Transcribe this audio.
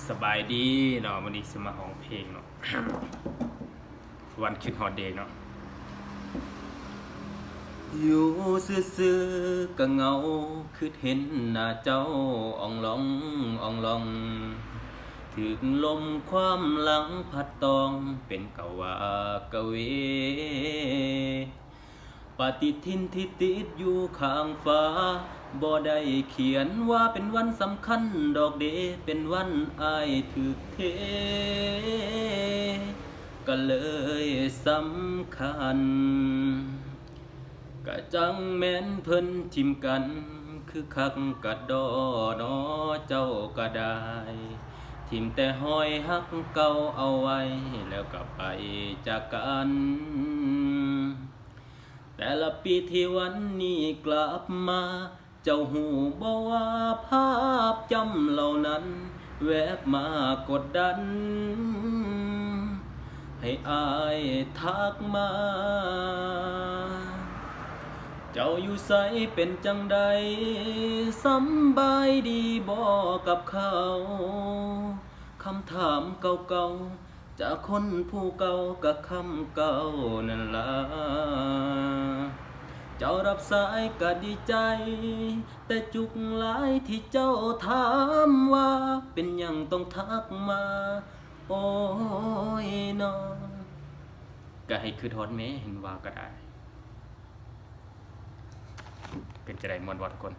สบายดีเนาะวันนี้สิมาร้องเพลงเนาะ วันคิดฮอดเดย์เนาะอยู่ซื่อๆก็เหงาคือเห็นหน้าเจ้าอ่องลองอ่องลองถึงลมความหลังพัดตองเป็นกะว่ากะเวปฏิทินที่ติดอยู่ข้างฟ้าบ่ได้เขียนว่าเป็นวันสำคัญดอกเดเป็นวันอายถึกเทก็เลยสำคัญกะจังแม่นเพิ่นทิมกันคือคักกะดอน้อเจ้าก็ได้ทิมแต่ห้อยฮักเก่าเอาไว้แล้วก็ไปจากกันแต่ละปีที่วันนี้กลับมาเจ้าหูบ่ว่าภาพจำเหล่านั้นแวบมากดดันให้อายทักมาเจ้าอยู่ไสเป็นจังใดสำบายดีบ่กับเขาคำถามเก่าๆจากคนผู้เก่ากับคำเก่านั่นล่ะเจ้ารับสายก็ดีใจแต่จุกหลายที่เจ้าถามว่าเป็นหยังต้องทักมาโอ้ยน้องก็ให้คือทอดแม่เห็นว่าก็ได้เป็นจะได้มวนวัดคน